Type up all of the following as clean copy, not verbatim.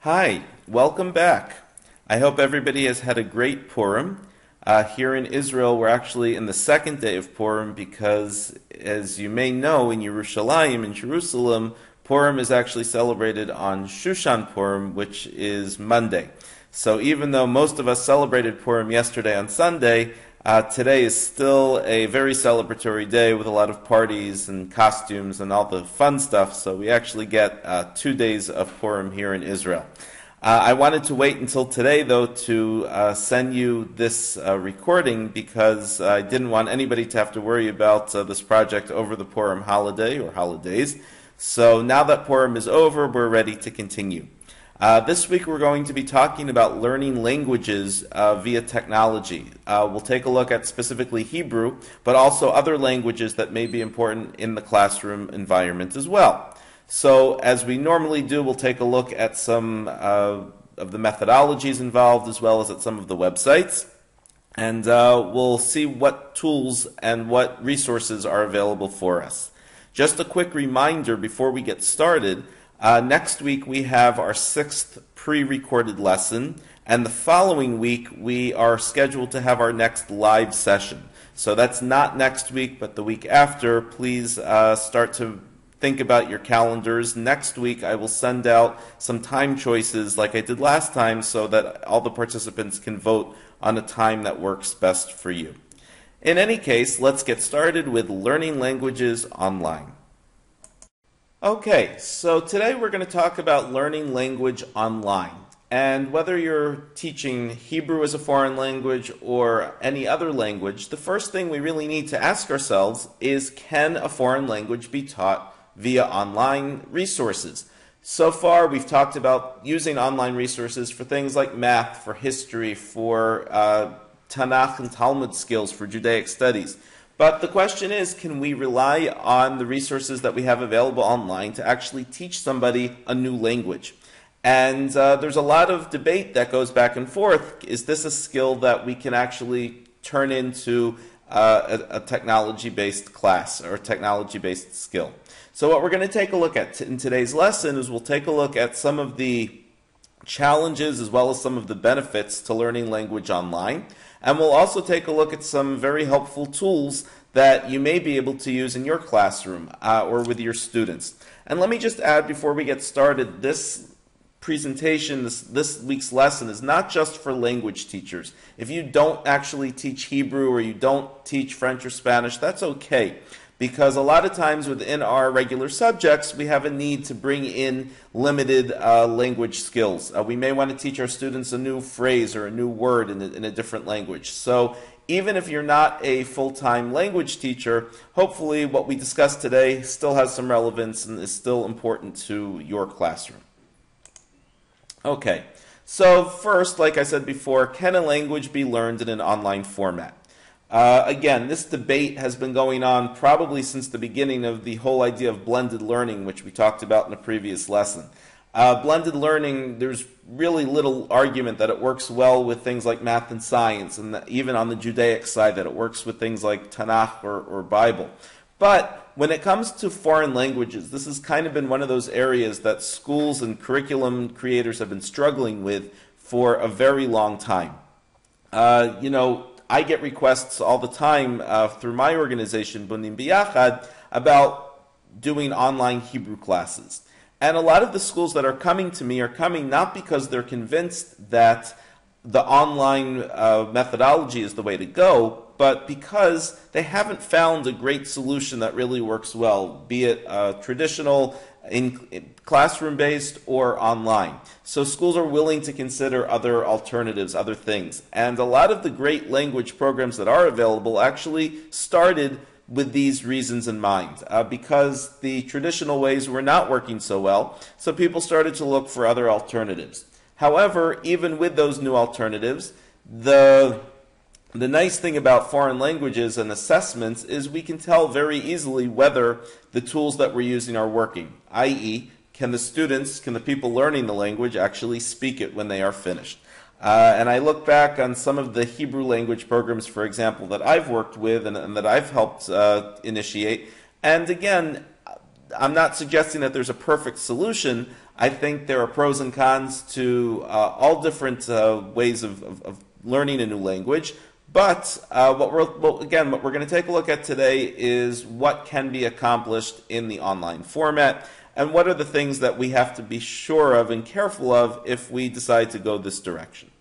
Hi, welcome back. I hope everybody has had a great Purim. Here in Israel, we're actually in the second day of Purim because, as you may know, in Yerushalayim, in Jerusalem, Purim is actually celebrated on Shushan Purim, which is Monday. So even though most of us celebrated Purim yesterday on Sunday, today is still a very celebratory day with a lot of parties and costumes and all the fun stuff. So we actually get 2 days of Purim here in Israel. I wanted to wait until today, though, to send you this recording because I didn't want anybody to have to worry about this project over the Purim holiday or holidays. So now that Purim is over, we're ready to continue. This week we're going to be talking about learning languages via technology. We'll take a look at specifically Hebrew, but also other languages that may be important in the classroom environment as well. So as we normally do, we'll take a look at some of the methodologies involved as well as at some of the websites. And we'll see what tools and what resources are available for us. Just a quick reminder before we get started. Next week we have our 6th pre-recorded lesson, and the following week we are scheduled to have our next live session. So that's not next week, but the week after. Please start to think about your calendars. Next week I will send out some time choices like I did last time so that all the participants can vote on a time that works best for you. In any case, let's get started with learning languages online. Okay, so today we're going to talk about learning language online. And whether you're teaching Hebrew as a foreign language or any other language, the first thing we really need to ask ourselves is, can a foreign language be taught via online resources? So far, we've talked about using online resources for things like math, for history, for Tanakh and Talmud skills, for Judaic studies. But the question is, can we rely on the resources that we have available online to actually teach somebody a new language? And there's a lot of debate that goes back and forth. Is this a skill that we can actually turn into a technology-based class or a technology-based skill? So what we're going to take a look at in today's lesson is we'll take a look at some of the challenges as well as some of the benefits to learning language online. And we'll also take a look at some very helpful tools that you may be able to use in your classroom or with your students. And let me just add before we get started, this presentation, this week's lesson is not just for language teachers. If you don't actually teach Hebrew or you don't teach French or Spanish, that's okay. Because a lot of times within our regular subjects, we have a need to bring in limited language skills. We may want to teach our students a new phrase or a new word in a different language. So even if you're not a full-time language teacher, hopefully what we discussed today still has some relevance and is still important to your classroom. Okay, so first, like I said before, can a language be learned in an online format? Again, this debate has been going on probably since the beginning of the whole idea of blended learning, which we talked about in a previous lesson. Blended learning, there's really little argument that it works well with things like math and science, and that even on the Judaic side that it works with things like Tanakh or Bible. But when it comes to foreign languages, this has kind of been one of those areas that schools and curriculum creators have been struggling with for a very long time. I get requests all the time through my organization, Bunim B'Yachad, about doing online Hebrew classes. And a lot of the schools that are coming to me are coming not because they're convinced that the online methodology is the way to go, but because they haven't found a great solution that really works well, be it traditional, classroom-based or online. So schools are willing to consider other alternatives, other things. And a lot of the great language programs that are available actually started with these reasons in mind, because the traditional ways were not working so well, so people started to look for other alternatives. However, even with those new alternatives, the nice thing about foreign languages and assessments is we can tell very easily whether the tools that we're using are working, i.e., can the people learning the language actually speak it when they are finished. And I look back on some of the Hebrew language programs, for example, that I've worked with and that I've helped initiate. And again, I'm not suggesting that there's a perfect solution. I think there are pros and cons to all different ways of learning a new language. But what we're going to take a look at today is what can be accomplished in the online format, and what are the things that we have to be sure of and careful of if we decide to go this direction.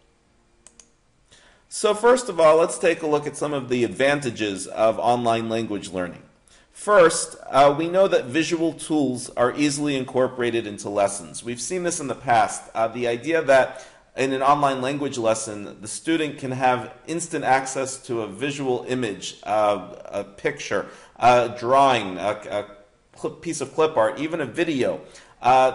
So first of all, let's take a look at some of the advantages of online language learning. First, we know that visual tools are easily incorporated into lessons. We've seen this in the past. The idea that in an online language lesson, the student can have instant access to a visual image, a picture, a drawing, a piece of clip art, even a video.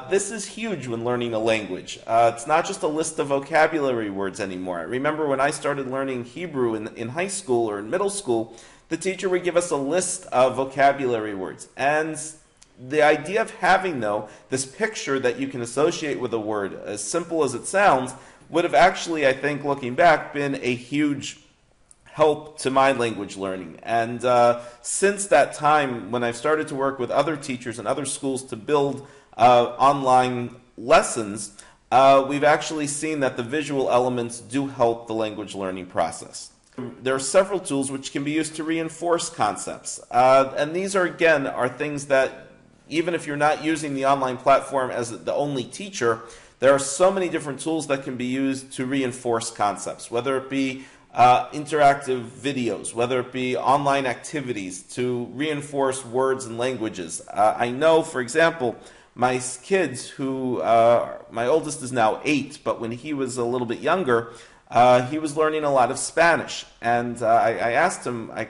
This is huge when learning a language. It's not just a list of vocabulary words anymore. I remember when I started learning Hebrew in high school or in middle school, the teacher would give us a list of vocabulary words. And the idea of having, though, this picture that you can associate with a word, as simple as it sounds, would have actually, I think, looking back, been a huge help to my language learning. And since that time, when I've started to work with other teachers and other schools to build online lessons, we've actually seen that the visual elements do help the language learning process. There are several tools which can be used to reinforce concepts. And these are things that, even if you're not using the online platform as the only teacher, there are so many different tools that can be used to reinforce concepts, whether it be interactive videos, whether it be online activities to reinforce words and languages. I know, for example, my kids my oldest is now 8, but when he was a little bit younger, he was learning a lot of Spanish. And I asked him, I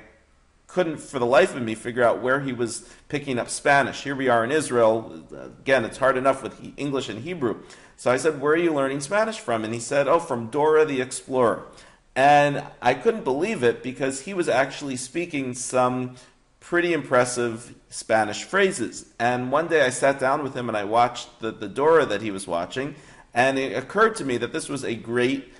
couldn't for the life of me figure out where he was picking up Spanish. Here we are in Israel. Again, it's hard enough with English and Hebrew. So I said, where are you learning Spanish from? And he said, oh, from Dora the Explorer. And I couldn't believe it, because he was actually speaking some pretty impressive Spanish phrases. And one day I sat down with him and I watched the Dora that he was watching, and it occurred to me that this was a great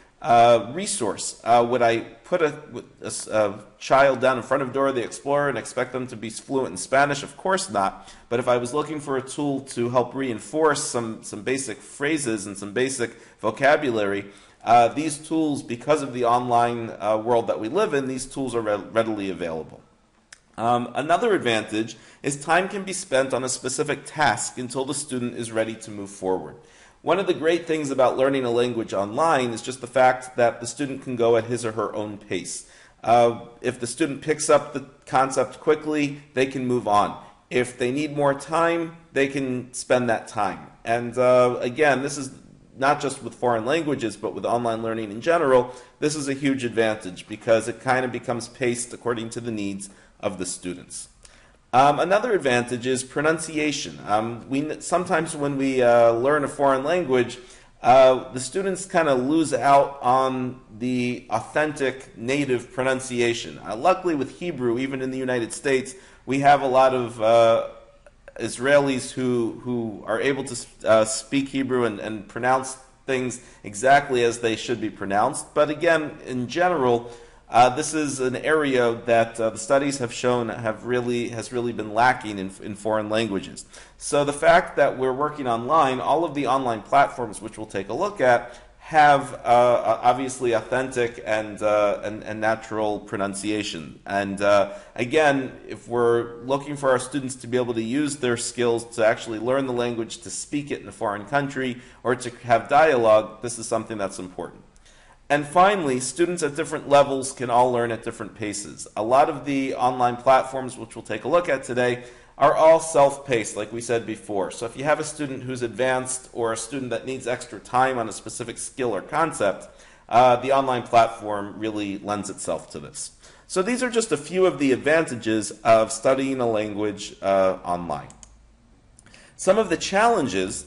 resource. Would I put a child down in front of Dora the Explorer and expect them to be fluent in Spanish? Of course not. But if I was looking for a tool to help reinforce some basic phrases and some basic vocabulary, these tools, because of the online world that we live in, these tools are readily available. Another advantage is time can be spent on a specific task until the student is ready to move forward. One of the great things about learning a language online is just the fact that the student can go at his or her own pace. If the student picks up the concept quickly, they can move on. If they need more time, they can spend that time. And again, this is not just with foreign languages, but with online learning in general. This is a huge advantage, because it kind of becomes paced according to the needs of the students. Another advantage is pronunciation. Sometimes when we learn a foreign language, the students kind of lose out on the authentic native pronunciation. Luckily with Hebrew, even in the United States, we have a lot of Israelis who are able to speak Hebrew and pronounce things exactly as they should be pronounced. But again, in general, this is an area that the studies have shown has really been lacking in foreign languages. So the fact that we're working online, all of the online platforms, which we'll take a look at, have obviously authentic and natural pronunciation. And again, if we're looking for our students to be able to use their skills to actually learn the language, to speak it in a foreign country, or to have dialogue, this is something that's important. And finally, students at different levels can all learn at different paces. A lot of the online platforms, which we'll take a look at today, are all self-paced, like we said before. So if you have a student who's advanced or a student that needs extra time on a specific skill or concept, the online platform really lends itself to this. So these are just a few of the advantages of studying a language online. Some of the challenges: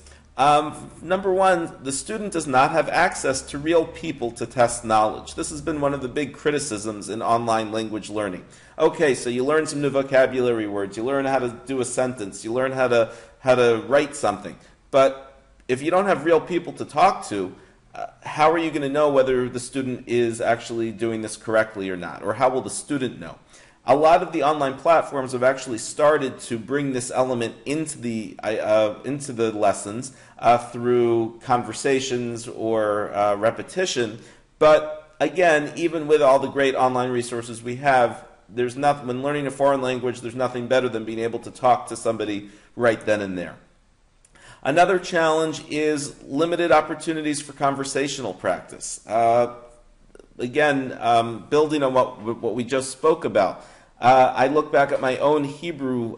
number one, the student does not have access to real people to test knowledge. This has been one of the big criticisms in online language learning. Okay, so you learn some new vocabulary words, you learn how to do a sentence, you learn how to write something. But if you don't have real people to talk to, how are you going to know whether the student is actually doing this correctly or not? Or how will the student know? A lot of the online platforms have actually started to bring this element into the lessons through conversations or repetition. But again, even with all the great online resources we have, there's nothing, when learning a foreign language, there's nothing better than being able to talk to somebody right then and there. Another challenge is limited opportunities for conversational practice. Again, building on what we just spoke about, I look back at my own Hebrew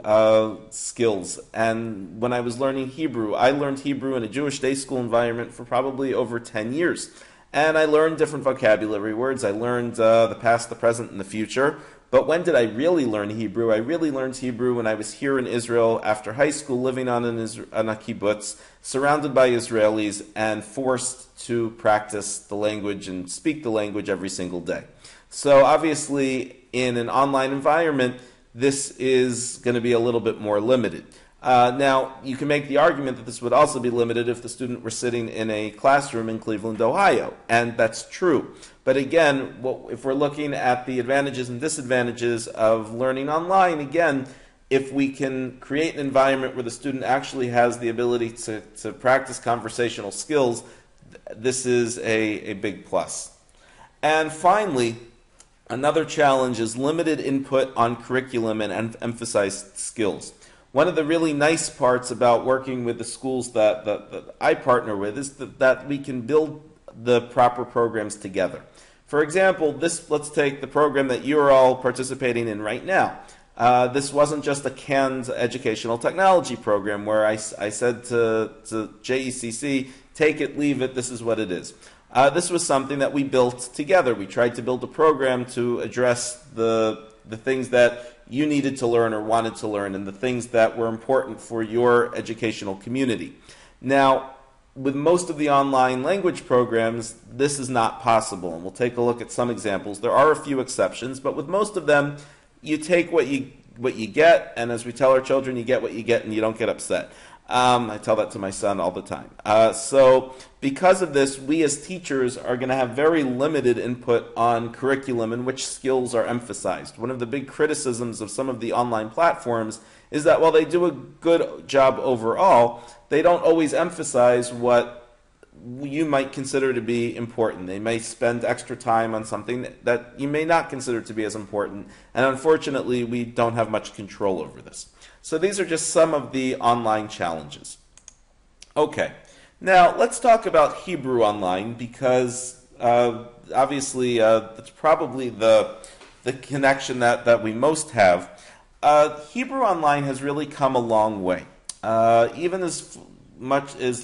skills, and when I was learning Hebrew, I learned Hebrew in a Jewish day school environment for probably over 10 years. And I learned different vocabulary words. I learned the past, the present, and the future. But when did I really learn Hebrew? I really learned Hebrew when I was here in Israel after high school, living on a kibbutz, surrounded by Israelis, and forced to practice the language and speak the language every single day. So obviously, in an online environment, this is going to be a little bit more limited. Now, you can make the argument that this would also be limited if the student were sitting in a classroom in Cleveland, Ohio, and that's true. But again, if we're looking at the advantages and disadvantages of learning online, again, if we can create an environment where the student actually has the ability to practice conversational skills, this is a big plus. And finally, another challenge is limited input on curriculum and emphasized skills. One of the really nice parts about working with the schools that I partner with is that we can build the proper programs together. For example, let's take the program that you're all participating in right now. This wasn't just a canned educational technology program where I said to JECC, take it, leave it, this is what it is. This was something that we built together. We tried to build a program to address the things that you needed to learn or wanted to learn and the things that were important for your educational community. Now, with most of the online language programs, this is not possible, and we'll take a look at some examples. There are a few exceptions, but with most of them, you take what you get, and as we tell our children, you get what you get and you don't get upset. I tell that to my son all the time. So because of this, we as teachers are going to have very limited input on curriculum and which skills are emphasized. One of the big criticisms of some of the online platforms is that while they do a good job overall, they don't always emphasize what you might consider to be important. They may spend extra time on something that you may not consider to be as important, and unfortunately, we don't have much control over this. So these are just some of the online challenges. Okay, now let's talk about Hebrew online because obviously that's probably the connection that we most have. Hebrew online has really come a long way. Even as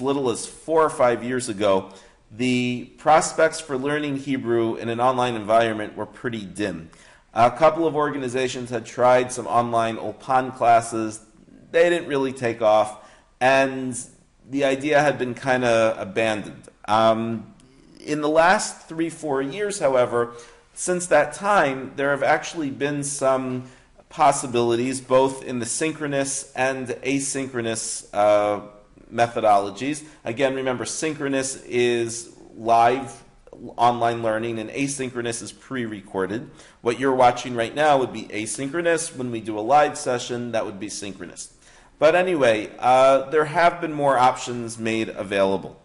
little as 4 or 5 years ago, the prospects for learning Hebrew in an online environment were pretty dim. A couple of organizations had tried some online Ulpan classes. They didn't really take off, and the idea had been kind of abandoned. In the last 3-4 years, however, since that time, there have actually been some possibilities, both in the synchronous and asynchronous methodologies. Again, remember, synchronous is live online learning and asynchronous is pre-recorded. What you're watching right now would be asynchronous. When we do a live session, that would be synchronous. But anyway, there have been more options made available.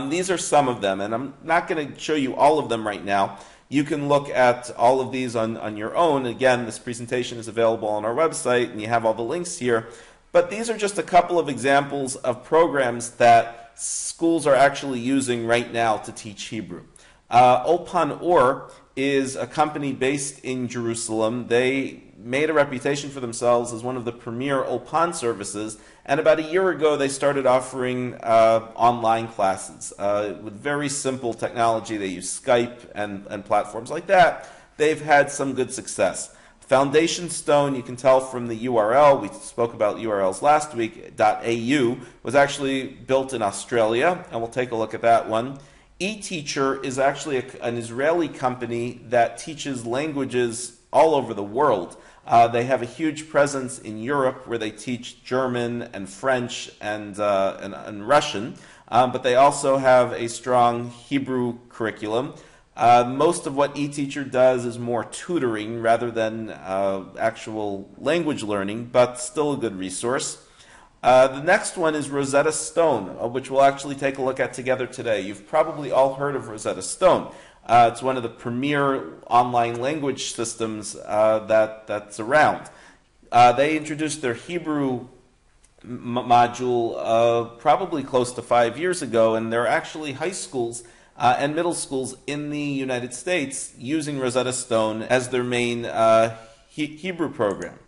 These are some of them, and I'm not going to show you all of them right now. You can look at all of these on your own. Again, this presentation is available on our website, and you have all the links here. But these are just a couple of examples of programs that schools are actually using right now to teach Hebrew. Ulpan Or is a company based in Jerusalem. They made a reputation for themselves as one of the premier Ulpan services, and about a year ago they started offering online classes with very simple technology. They use Skype and platforms like that. They've had some good success. Foundation Stone, you can tell from the URL, we spoke about URLs last week, .au, was actually built in Australia, and we'll take a look at that one. eTeacher is actually an Israeli company that teaches languages all over the world. They have a huge presence in Europe where they teach German and French and Russian, but they also have a strong Hebrew curriculum. Most of what eTeacher does is more tutoring rather than actual language learning, but still a good resource. The next one is Rosetta Stone, which we'll actually take a look at together today. You've probably all heard of Rosetta Stone. It's one of the premier online language systems that's around. They introduced their Hebrew module probably close to 5 years ago, and there are actually high schools and middle schools in the United States using Rosetta Stone as their main Hebrew program.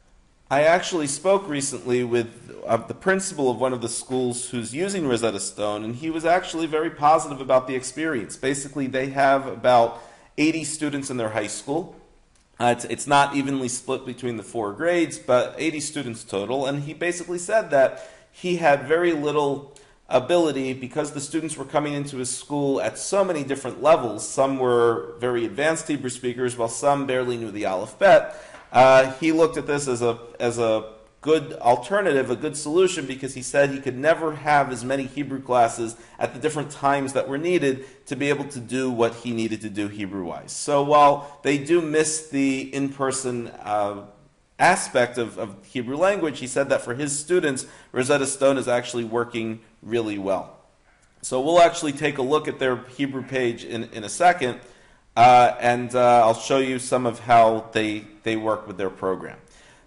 I actually spoke recently with the principal of one of the schools who's using Rosetta Stone, and he was actually very positive about the experience. Basically, they have about 80 students in their high school. It's not evenly split between the 4 grades, but 80 students total. And he basically said that he had very little ability because the students were coming into his school at so many different levels. Some were very advanced Hebrew speakers, while some barely knew the alphabet. He looked at this as a good alternative, a good solution, because he said he could never have as many Hebrew classes at the different times that were needed to be able to do what he needed to do Hebrew-wise. So while they do miss the in-person aspect of Hebrew language, he said that for his students, Rosetta Stone is actually working really well. So we'll actually take a look at their Hebrew page in a second, and I'll show you some of how they work with their program.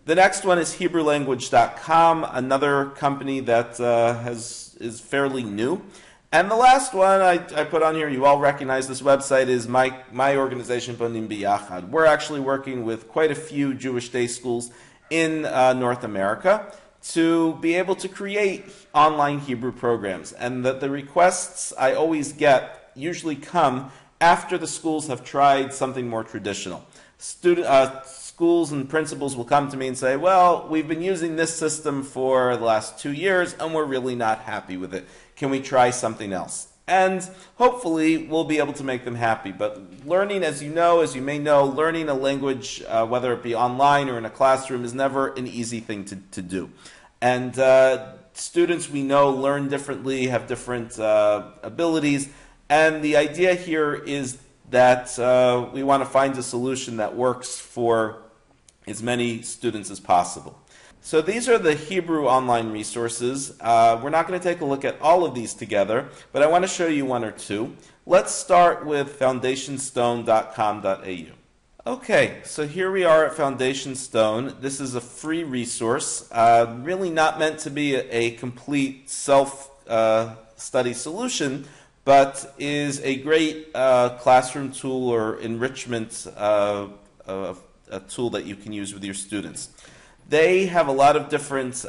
The next one is HebrewLanguage.com, another company that is fairly new. And the last one I put on here, you all recognize this website, is my organization, Bonim B'Yachad. We're actually working with quite a few Jewish day schools in North America to be able to create online Hebrew programs. And the requests I always get usually come after the schools have tried something more traditional. Schools and principals will come to me and say, well, we've been using this system for the last 2 years and we're really not happy with it. Can we try something else? And hopefully we'll be able to make them happy. But learning, as you may know, learning a language, whether it be online or in a classroom, is never an easy thing to do. And students we know learn differently, have different abilities. And the idea here is that we want to find a solution that works for as many students as possible. So these are the Hebrew online resources. We're not going to take a look at all of these together, but I want to show you one or two. Let's start with foundationstone.com.au. Okay, so here we are at Foundation Stone. This is a free resource, really not meant to be a complete self-study solution, but is a great classroom tool or enrichment a tool that you can use with your students. They have a lot of different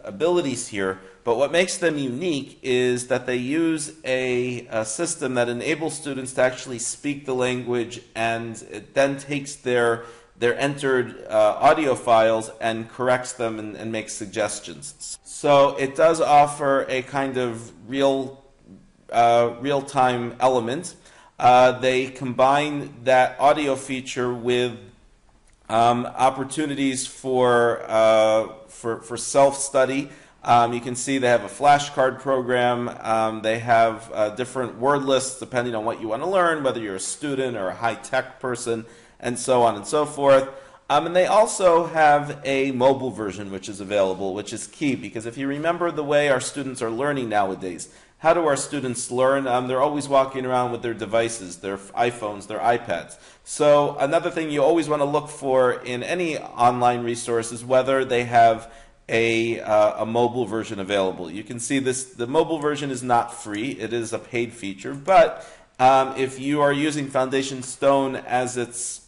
abilities here, but what makes them unique is that they use a system that enables students to actually speak the language, and it then takes their entered audio files and corrects them and makes suggestions. So it does offer a kind of real-time element. They combine that audio feature with opportunities for self-study. You can see they have a flashcard program. They have different word lists depending on what you want to learn, whether you're a student or a high-tech person, and so on and so forth. And they also have a mobile version which is available, which is key, because if you remember the way our students are learning nowadays, how do our students learn? They're always walking around with their devices, their iPhones, their iPads. So another thing you always want to look for in any online resource is whether they have a mobile version available. You can see the mobile version is not free. It is a paid feature. But if you are using Foundation Stone as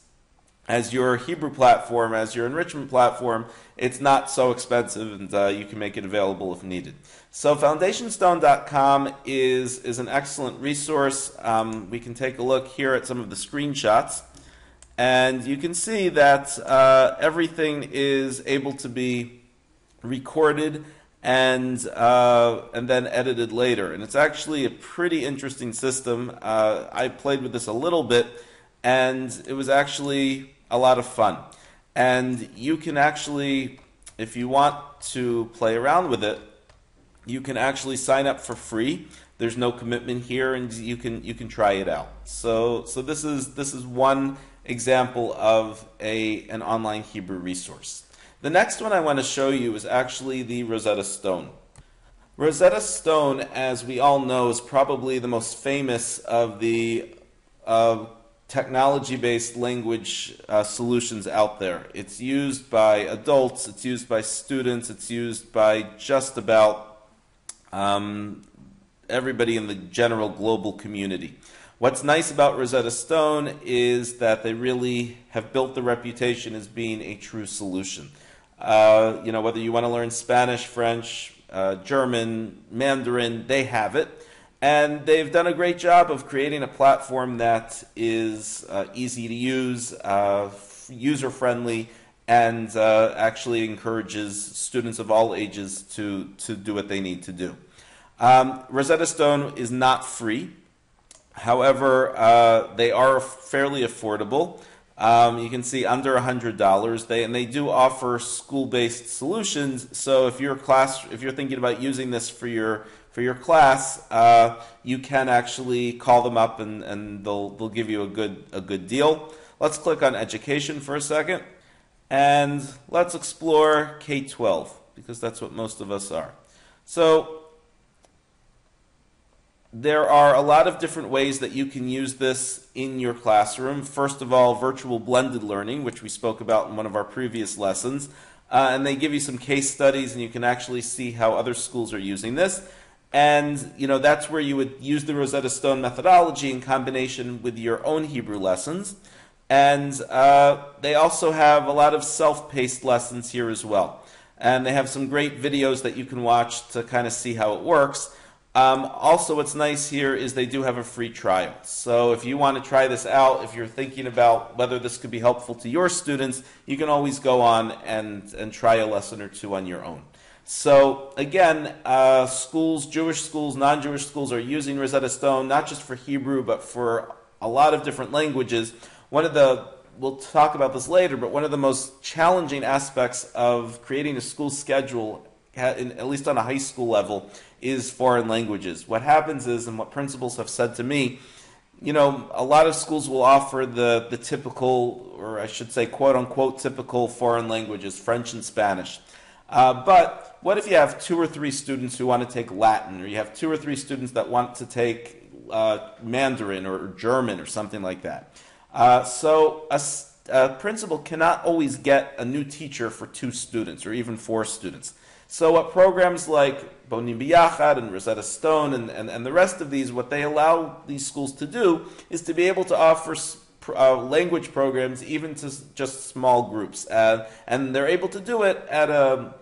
your Hebrew platform, as your enrichment platform, it's not so expensive, and you can make it available if needed. So foundationstone.com is an excellent resource. We can take a look here at some of the screenshots, and you can see that everything is able to be recorded and then edited later. And it's actually a pretty interesting system. I played with this a little bit, and it was actually a lot of fun. And you can actually, if you want to play around with it, you can actually sign up for free. There's no commitment here, and you can try it out. So this is one example of an online Hebrew resource. The next one I want to show you is actually the Rosetta Stone. Rosetta Stone, as we all know, is probably the most famous of the technology-based language solutions out there. It's used by adults, it's used by students, it's used by just about everybody in the general global community. What's nice about Rosetta Stone is that they really have built the reputation as being a true solution. Whether you want to learn Spanish, French, German, Mandarin, they have it. And they've done a great job of creating a platform that is easy to use, user-friendly, and actually encourages students of all ages to do what they need to do. Rosetta Stone is not free. If they are fairly affordable. You can see under $100. They do offer school-based solutions. So if you're thinking about using this for your class, you can actually call them up and they'll give you a good deal. Let's click on education for a second, and let's explore K-12 because that's what most of us are. So there are a lot of different ways that you can use this in your classroom. First of all, virtual blended learning, which we spoke about in one of our previous lessons. And they give you some case studies, and you can actually see how other schools are using this. And that's where you would use the Rosetta Stone methodology in combination with your own Hebrew lessons. And they also have a lot of self-paced lessons here as well. And they have some great videos that you can watch to kind of see how it works. Also, what's nice here is they do have a free trial. So if you want to try this out, if you're thinking about whether this could be helpful to your students, you can always go on and try a lesson or two on your own. So again, schools, Jewish schools, non-Jewish schools are using Rosetta Stone, not just for Hebrew, but for a lot of different languages. We'll talk about this later, but one of the most challenging aspects of creating a school schedule, at least on a high school level, is foreign languages. What happens is, and what principals have said to me, a lot of schools will offer the typical, or I should say quote-unquote typical foreign languages, French and Spanish. But what if you have 2 or 3 students who want to take Latin, or you have 2 or 3 students that want to take Mandarin or German or something like that? So a principal cannot always get a new teacher for 2 students or even 4 students. So what programs like Bonim B'Yachad and Rosetta Stone and the rest of these, what they allow these schools to do is to be able to offer language programs even to just small groups. And they're able to do it at an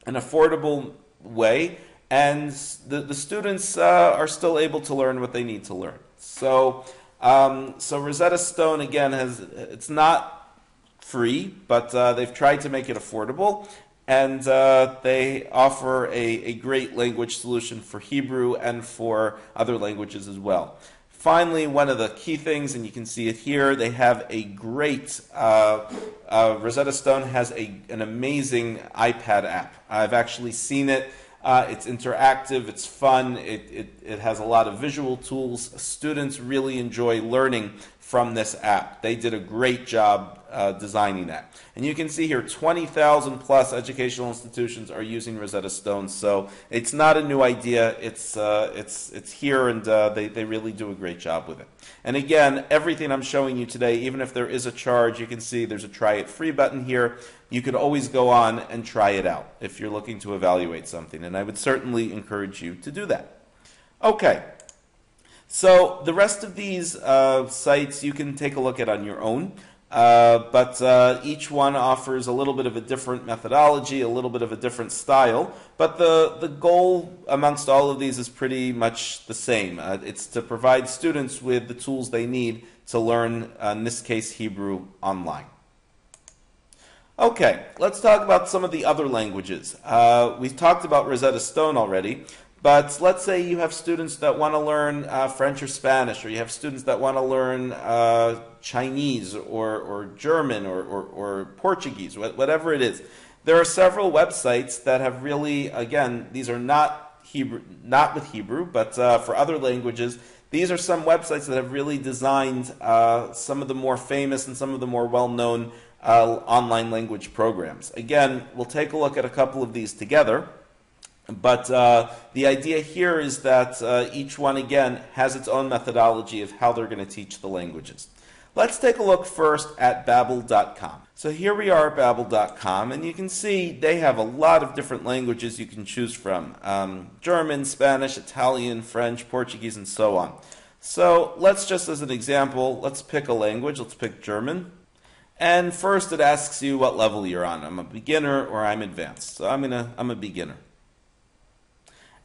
affordable way, and the students are still able to learn what they need to learn. So Rosetta Stone, again, it's not free, but they've tried to make it affordable. And they offer a great language solution for Hebrew and for other languages as well. Finally, one of the key things, and you can see it here, they have a great, Rosetta Stone has an amazing iPad app. I've actually seen it. It's interactive, it's fun, it has a lot of visual tools. Students really enjoy learning from this app. They did a great job designing that. And you can see here 20,000 plus educational institutions are using Rosetta Stone, so it's not a new idea. It's here, and they really do a great job with it. And again, everything I'm showing you today, even if there is a charge, you can see there's a try it free button here. You could always go on and try it out if you're looking to evaluate something, and I would certainly encourage you to do that. Okay. So the rest of these sites you can take a look at on your own, but each one offers a little bit of a different methodology, a little bit of a different style, but the goal amongst all of these is pretty much the same. It's to provide students with the tools they need to learn, in this case, Hebrew online. Okay, let's talk about some of the other languages. We've talked about Rosetta Stone already. But let's say you have students that want to learn French or Spanish, or you have students that want to learn Chinese or German or Portuguese, whatever it is. There are several websites that have really, again, these are not Hebrew, not with Hebrew, but for other languages. These are some websites that have really designed some of the more famous and some of the more well-known online language programs. Again, we'll take a look at a couple of these together. But the idea here is that each one, again, has its own methodology of how they're going to teach the languages. Let's take a look first at Babbel.com. So here we are at Babbel.com, and you can see they have a lot of different languages you can choose from. German, Spanish, Italian, French, Portuguese, and so on. So let's just, as an example, let's pick a language. Let's pick German. And first it asks you what level you're on. I'm a beginner or I'm advanced. So I'm a beginner.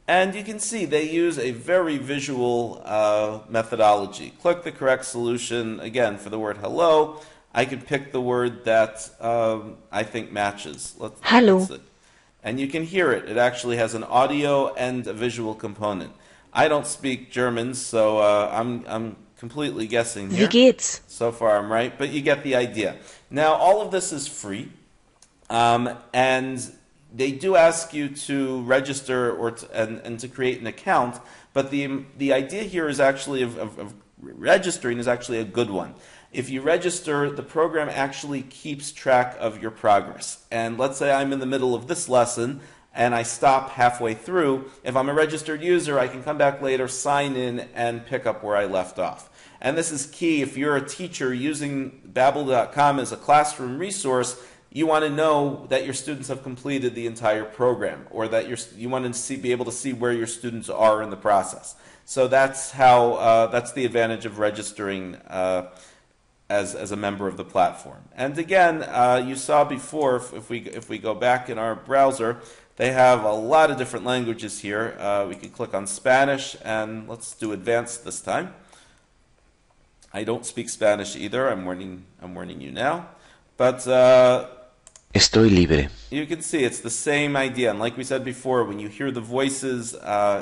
And you can see they use a very visual methodology. Click the correct solution. Again, for the word hello, I can pick the word that I think matches. Hello. And you can hear it. It actually has an audio and a visual component. I don't speak German, so I'm completely guessing here. Wie geht's? So far I'm right, but you get the idea. Now, all of this is free, and they do ask you to register and to create an account, but the idea here is actually of registering is actually a good one. If you register, the program actually keeps track of your progress. And let's say I'm in the middle of this lesson and I stop halfway through. If I'm a registered user, I can come back later, sign in, and pick up where I left off. And this is key. If you're a teacher using Babbel.com as a classroom resource, you want to know that your students have completed the entire program, or that you want to be able to see where your students are in the process. So that's how that's the advantage of registering as a member of the platform. And again, you saw before, if we go back in our browser, they have a lot of different languages here. We could click on Spanish, and let's do advanced this time. I don't speak Spanish either. I'm warning you now, but. Estoy libre. You can see it's the same idea, and like we said before, when you hear the voices,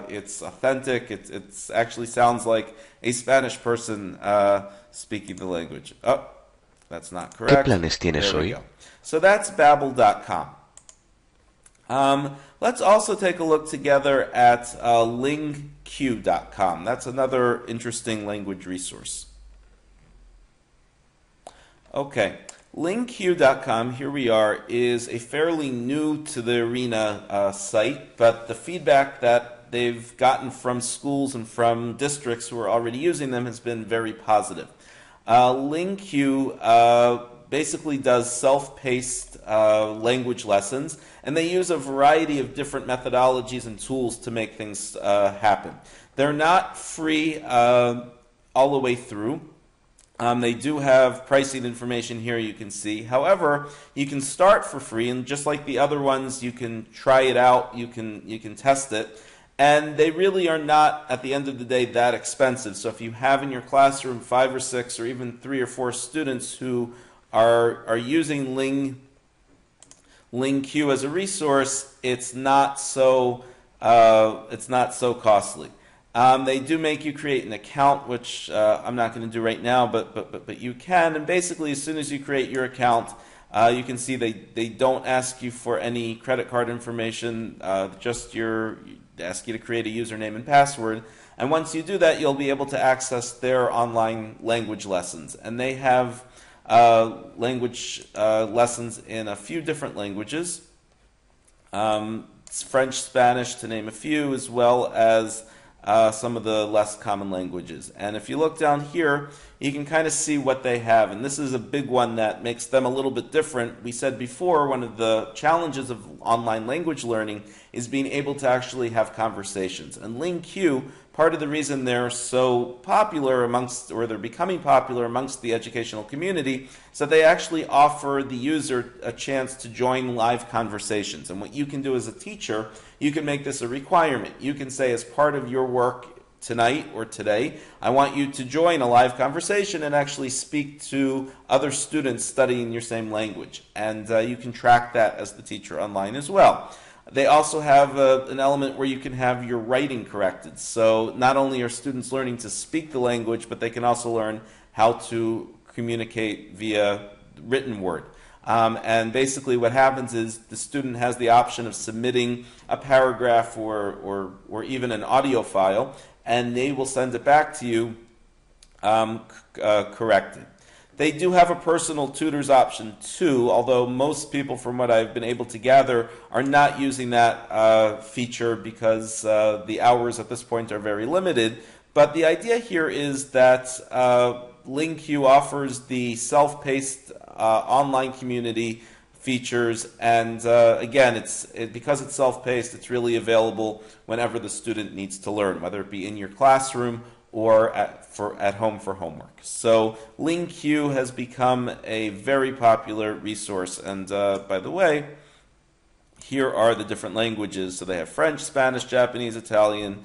it's authentic. It actually sounds like a Spanish person speaking the language. Oh, that's not correct. ¿Qué planes tienes hoy? So that's Babbel.com. Let's also take a look together at LingQ.com. That's another interesting language resource. Okay. LingQ.com, here we are, is a fairly new to the arena site, but the feedback that they've gotten from schools and from districts who are already using them has been very positive. LingQ basically does self-paced language lessons, and they use a variety of different methodologies and tools to make things happen. They're not free all the way through. They do have pricing information here you can see. However, you can start for free, and just like the other ones, you can try it out, you can test it, and they really are not, at the end of the day, that expensive. So if you have in your classroom 5 or 6 or even 3 or 4 students who are using LingQ as a resource, it's not so costly. They do make you create an account, which I'm not going to do right now, but you can. And basically, as soon as you create your account, you can see they don't ask you for any credit card information, just they ask you to create a username and password. And once you do that, you'll be able to access their online language lessons. And they have language lessons in a few different languages, French, Spanish, to name a few, as well as some of the less common languages. And if you look down here, you can kind of see what they have. And this is a big one that makes them a little bit different. We said before, one of the challenges of online language learning is being able to actually have conversations. And LingQ, part of the reason they're so popular or they're becoming popular amongst the educational community, is that they actually offer the user a chance to join live conversations. And what you can do as a teacher, you can make this a requirement. You can say, as part of your work tonight or today, I want you to join a live conversation and actually speak to other students studying your same language. And you can track that as the teacher online as well. They also have an element where you can have your writing corrected. So not only are students learning to speak the language, but they can also learn how to communicate via written word. And basically what happens is the student has the option of submitting a paragraph or even an audio file, and they will send it back to you corrected. They do have a personal tutors option too, although most people, from what I've been able to gather, are not using that feature because the hours at this point are very limited. But the idea here is that LingQ offers the self-paced online community features, and again, because it's self-paced, it's really available whenever the student needs to learn, whether it be in your classroom or at home for homework. So LingQ has become a very popular resource, and by the way, here are the different languages. So they have French, Spanish, Japanese, Italian,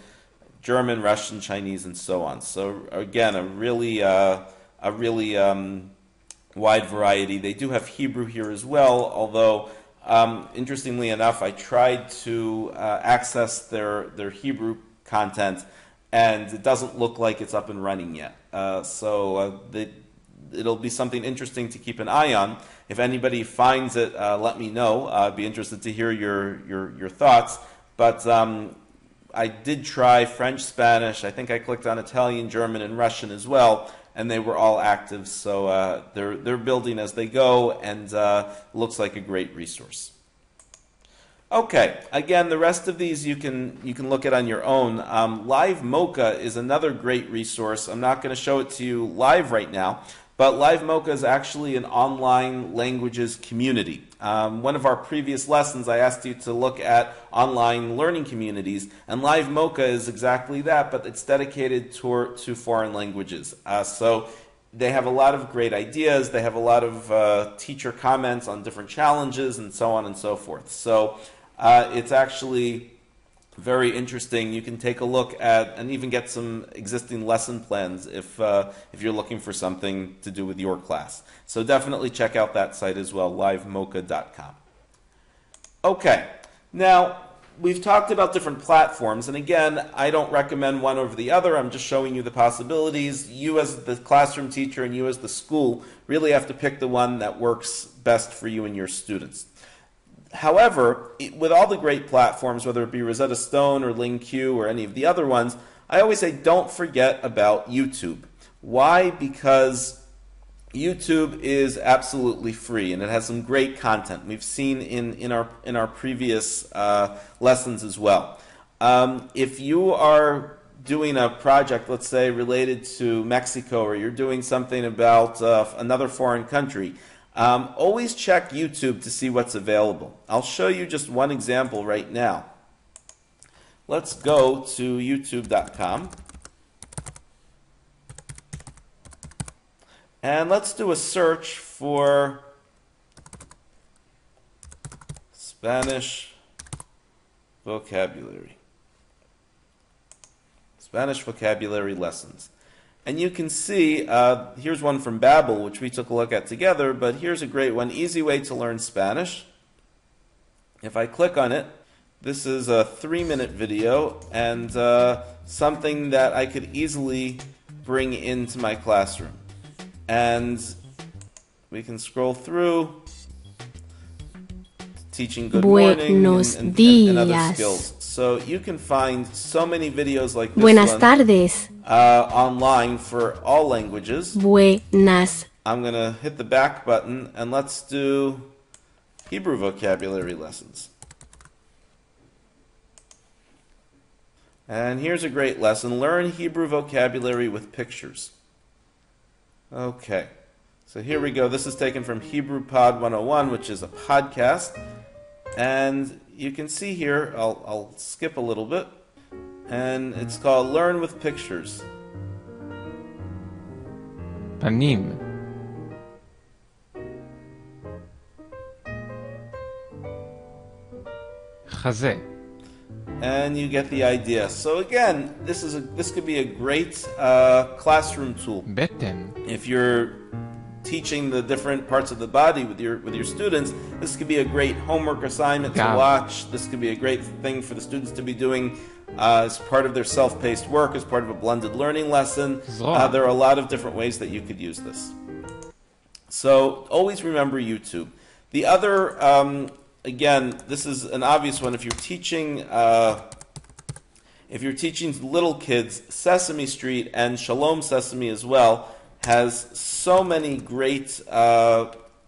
German, Russian, Chinese, and so on. So again, a really wide variety. They do have Hebrew here as well, although interestingly enough, I tried to access their Hebrew content, and it doesn't look like it's up and running yet. It'll be something interesting to keep an eye on. If anybody finds it, let me know. I'd be interested to hear your thoughts. But I did try French, Spanish. I think I clicked on Italian, German, and Russian as well, and they were all active. So they're building as they go, and looks like a great resource. Okay, again, the rest of these you can look at on your own. Live Mocha is another great resource. I'm not going to show it to you live right now, but Live Mocha is actually an online languages community. One of our previous lessons, I asked you to look at online learning communities, and Live Mocha is exactly that, but it's dedicated to foreign languages. So they have a lot of great ideas. They have a lot of teacher comments on different challenges and so on and so forth. So it's actually very interesting. You can take a look at and even get some existing lesson plans if you're looking for something to do with your class. So definitely check out that site as well, livemocha.com. Okay, now we've talked about different platforms, and again, I don't recommend one over the other. I'm just showing you the possibilities. You as the classroom teacher and you as the school really have to pick the one that works best for you and your students. However, with all the great platforms, whether it be Rosetta Stone or LingQ or any of the other ones, I always say don't forget about YouTube. Why? Because YouTube is absolutely free, and it has some great content. We've seen in our previous lessons as well. If you are doing a project, let's say, related to Mexico, or you're doing something about another foreign country, always check YouTube to see what's available. I'll show you just one example right now. Let's go to youtube.com. And let's do a search for Spanish vocabulary. Spanish vocabulary lessons. And you can see, here's one from Babbel, which we took a look at together, but here's a great one, Easy Way to Learn Spanish. If I click on it, this is a 3-minute video, and something that I could easily bring into my classroom. And we can scroll through, teaching good morning and other skills. So you can find so many videos like this Buenas one tardes. Online for all languages. Buenas. I'm going to hit the back button and let's do Hebrew vocabulary lessons. And here's a great lesson. Learn Hebrew vocabulary with pictures. Okay. So here we go. This is taken from Hebrew Pod 101, which is a podcast. And you can see here, I'll skip a little bit, and it's called Learn with Pictures. Panim. Chazé. And you get the idea. So again, this could be a great classroom tool. Beten. If you're teaching the different parts of the body with your students, this could be a great homework assignment to watch. This could be a great thing for the students to be doing as part of their self-paced work, as part of a blended learning lesson. There are a lot of different ways that you could use this. So always remember YouTube. The other, again, this is an obvious one. If you're teaching little kids, Sesame Street and Shalom Sesame as well has so many great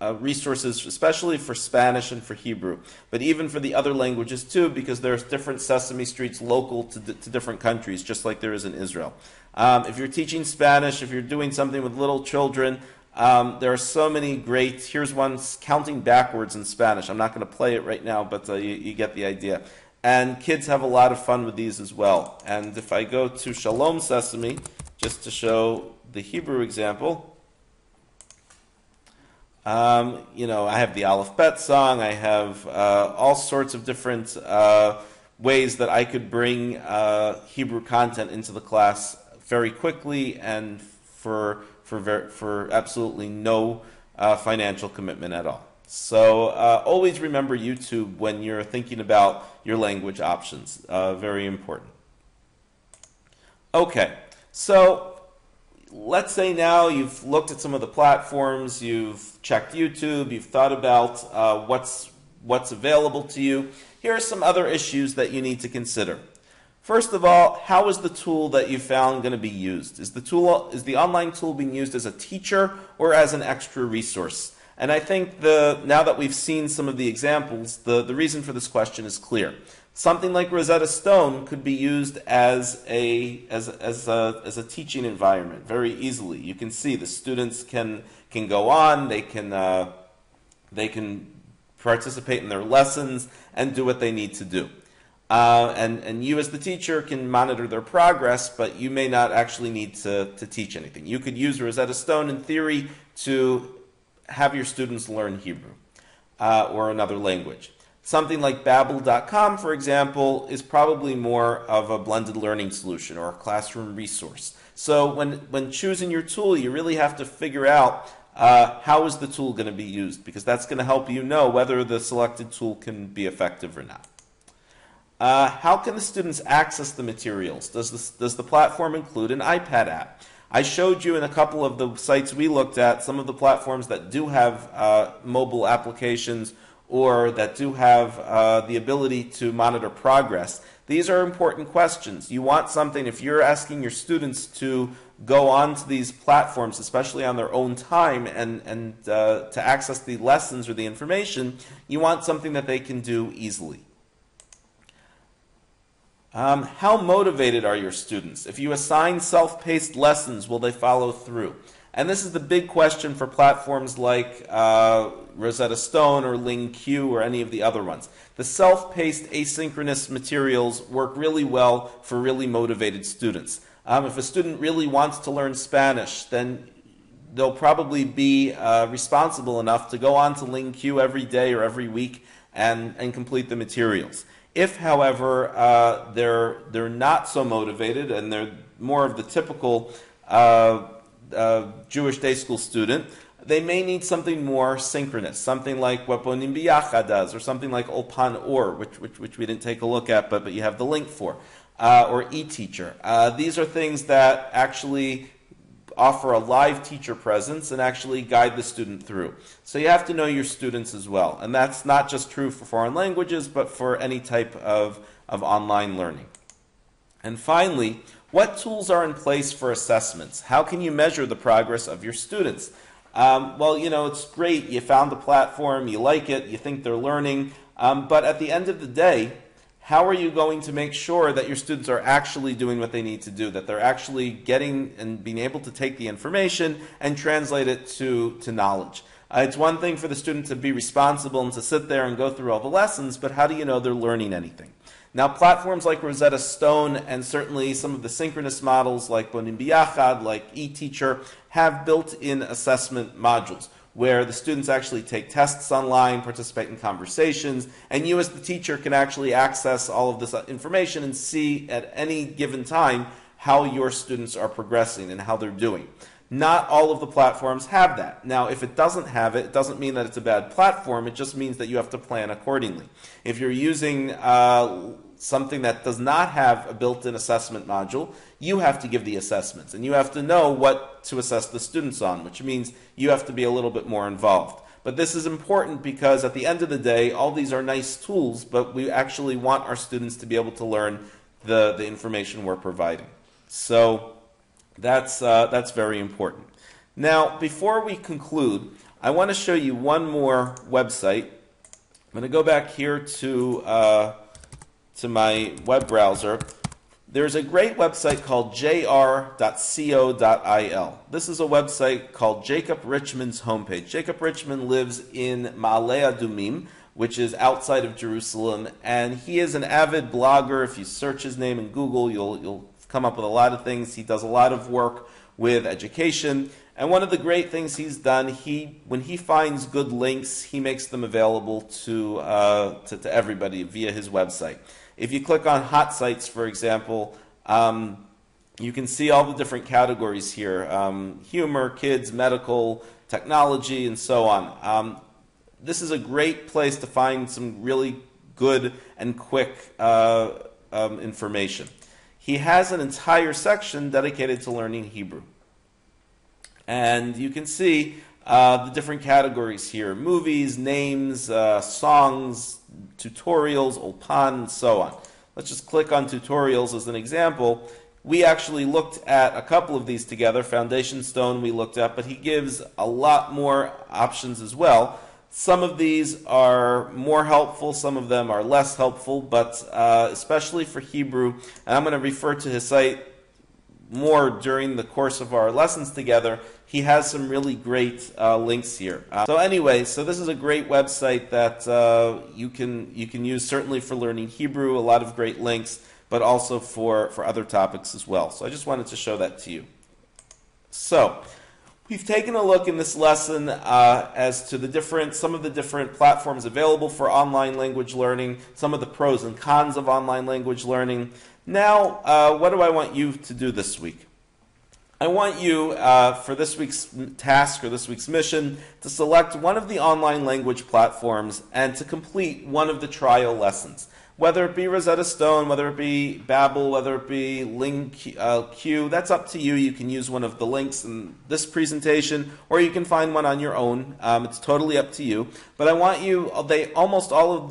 resources, especially for Spanish and for Hebrew, but even for the other languages too, because there's different Sesame Streets local to different countries, just like there is in Israel. If you're teaching Spanish, if you're doing something with little children, there are so many great. Here's one counting backwards in Spanish. I'm not going to play it right now, but you get the idea. And kids have a lot of fun with these as well. And if I go to Shalom Sesame, just to show the Hebrew example, I have the Aleph Bet song. I have all sorts of different ways that I could bring Hebrew content into the class very quickly and for absolutely no financial commitment at all. So always remember YouTube when you're thinking about your language options. Very important. Okay, so let's say now you've looked at some of the platforms, you've checked YouTube, you've thought about what's available to you. Here are some other issues that you need to consider. First of all, how is the tool that you found going to be used? Is the online tool being used as a teacher or as an extra resource? And I think now that we've seen some of the examples, the reason for this question is clear. Something like Rosetta Stone could be used as a teaching environment very easily. You can see the students can go on, they can participate in their lessons and do what they need to do. And you as the teacher can monitor their progress, but you may not actually need to teach anything. You could use Rosetta Stone in theory to have your students learn Hebrew or another language. Something like Babbel.com, for example, is probably more of a blended learning solution or a classroom resource. So when choosing your tool, you really have to figure out how is the tool going to be used, because that's going to help you know whether the selected tool can be effective or not. How can the students access the materials? Does the platform include an iPad app? I showed you in a couple of the sites we looked at some of the platforms that do have mobile applications or that do have the ability to monitor progress. These are important questions. You want something, if you're asking your students to go onto these platforms, especially on their own time, and to access the lessons or the information, you want something that they can do easily. How motivated are your students? If you assign self-paced lessons, will they follow through? And this is the big question for platforms like Rosetta Stone or LingQ or any of the other ones. The self-paced asynchronous materials work really well for really motivated students. If a student really wants to learn Spanish, then they'll probably be responsible enough to go on to LingQ every day or every week and complete the materials. If, however, they're not so motivated and they're more of the typical Jewish day school student, they may need something more synchronous, something like what Bonim B'Yachad does, or something like Ulpan Or, which we didn't take a look at, but you have the link for, or eTeacher. These are things that actually offer a live teacher presence and actually guide the student through. So you have to know your students as well. And that's not just true for foreign languages, but for any type of online learning. And finally, what tools are in place for assessments? How can you measure the progress of your students? Well, it's great. You found the platform, you like it, you think they're learning, but at the end of the day, how are you going to make sure that your students are actually doing what they need to do, that they're actually getting and being able to take the information and translate it to knowledge? It's one thing for the student to be responsible and to sit there and go through all the lessons, but how do you know they're learning anything? Now, platforms like Rosetta Stone and certainly some of the synchronous models like Bonim B'Yachad, like eTeacher, have built-in assessment modules where the students actually take tests online, participate in conversations, and you as the teacher can actually access all of this information and see at any given time how your students are progressing and how they're doing. Not all of the platforms have that. Now, if it doesn't have it, it doesn't mean that it's a bad platform. It just means that you have to plan accordingly. If you're using something that does not have a built-in assessment module, you have to give the assessments, and you have to know what to assess the students on, which means you have to be a little bit more involved. But this is important because at the end of the day, all these are nice tools, but we actually want our students to be able to learn the information we're providing. So that's very important. Now, before we conclude, I want to show you one more website. I'm going to go back here to my web browser. There's a great website called jr.co.il. This is a website called Jacob Richman's homepage. Jacob Richman lives in Ma'ale Adumim, which is outside of Jerusalem, and he is an avid blogger. If you search his name in Google, you'll come up with a lot of things. He does a lot of work with education, and one of the great things he's done, when he finds good links, he makes them available to everybody via his website. If you click on hot sites, for example, you can see all the different categories here: humor, kids, medical, technology, and so on. This is a great place to find some really good and quick information. He has an entire section dedicated to learning Hebrew. And you can see the different categories here: movies, names, songs, tutorials, ulpan, and so on. Let's just click on tutorials as an example. We actually looked at a couple of these together. Foundation Stone we looked at, but he gives a lot more options as well. Some of these are more helpful, some of them are less helpful, but especially for Hebrew, and I'm going to refer to his site more during the course of our lessons together. He has some really great links here. So this is a great website that you can use certainly for learning Hebrew, a lot of great links, but also for other topics as well. So I just wanted to show that to you. So we've taken a look in this lesson as to some of the different platforms available for online language learning, some of the pros and cons of online language learning. Now, what do I want you to do this week? I want you, for this week's task or this week's mission, to select one of the online language platforms and to complete one of the trial lessons. Whether it be Rosetta Stone, whether it be Babbel, whether it be LingQ, that's up to you. You can use one of the links in this presentation, or you can find one on your own. It's totally up to you. But I want you, almost all of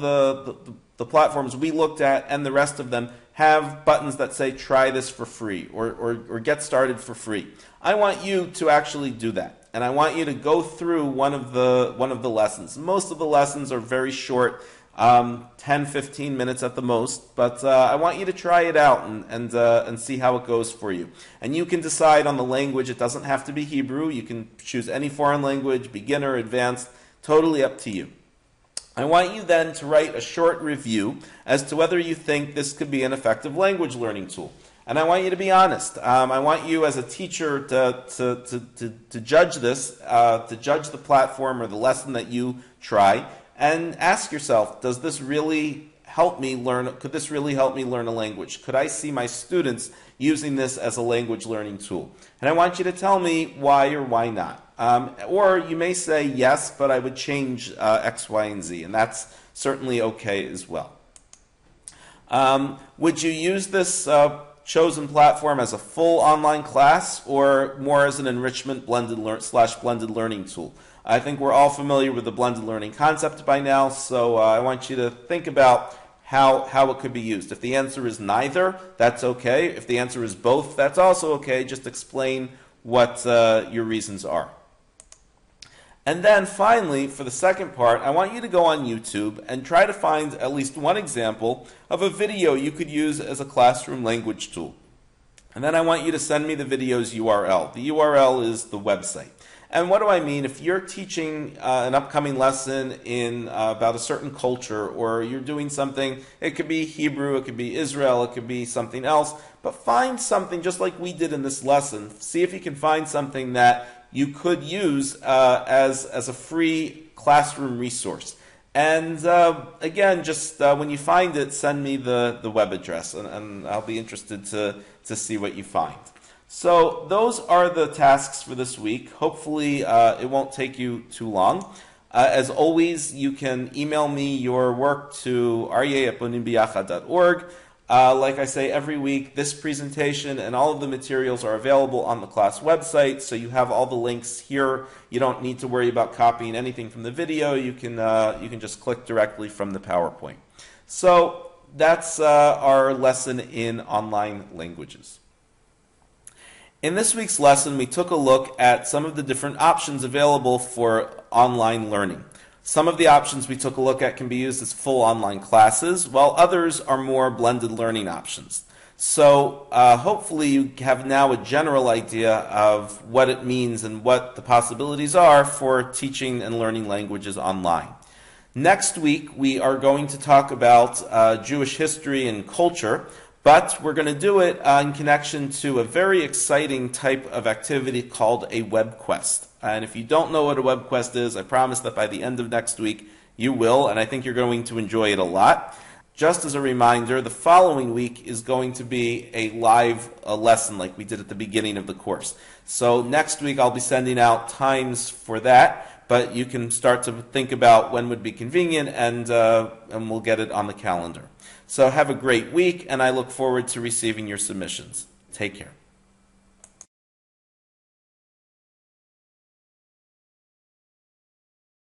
the platforms we looked at and the rest of them have buttons that say try this for free or get started for free. I want you to actually do that. And I want you to go through one of the lessons. Most of the lessons are very short, 10-15 minutes at the most, but I want you to try it out and see how it goes for you. And you can decide on the language. It doesn't have to be Hebrew. You can choose any foreign language, beginner, advanced, totally up to you. I want you then to write a short review as to whether you think this could be an effective language learning tool. And I want you to be honest. I want you as a teacher to judge this, to judge the platform or the lesson that you try, and ask yourself, does this really help me learn? Could this really help me learn a language? Could I see my students using this as a language learning tool? And I want you to tell me why or why not. Or you may say yes, but I would change X, Y, and Z, and that's certainly okay as well. Would you use this chosen platform as a full online class or more as an enrichment blended learning tool? I think we're all familiar with the blended learning concept by now, so I want you to think about how it could be used. If the answer is neither, that's okay. If the answer is both, that's also okay. Just explain what your reasons are. And then finally, for the second part, I want you to go on YouTube and try to find at least one example of a video you could use as a classroom language tool. And then I want you to send me the video's URL. The URL is the website. And what do I mean? If you're teaching an upcoming lesson in about a certain culture, or you're doing something, it could be Hebrew, it could be Israel, it could be something else, but find something just like we did in this lesson. See if you can find something that you could use as a free classroom resource. And again, just when you find it, send me the web address, and I'll be interested to see what you find. So those are the tasks for this week. Hopefully it won't take you too long. As always, you can email me your work to aryeh@bonimbiachad.org. Like I say every week, this presentation and all of the materials are available on the class website, so you have all the links here. You don't need to worry about copying anything from the video. You can just click directly from the PowerPoint. So that's our lesson in online languages. In this week's lesson, we took a look at some of the different options available for online learning. Some of the options we took a look at can be used as full online classes, while others are more blended learning options. So hopefully you have now a general idea of what it means and what the possibilities are for teaching and learning languages online. Next week, we are going to talk about Jewish history and culture, but we're going to do it in connection to a very exciting type of activity called a web quest. And if you don't know what a web quest is, I promise that by the end of next week you will, and I think you're going to enjoy it a lot. Just as a reminder, the following week is going to be a live lesson like we did at the beginning of the course. So next week I'll be sending out times for that, but you can start to think about when would be convenient, and we'll get it on the calendar. So have a great week, and I look forward to receiving your submissions. Take care.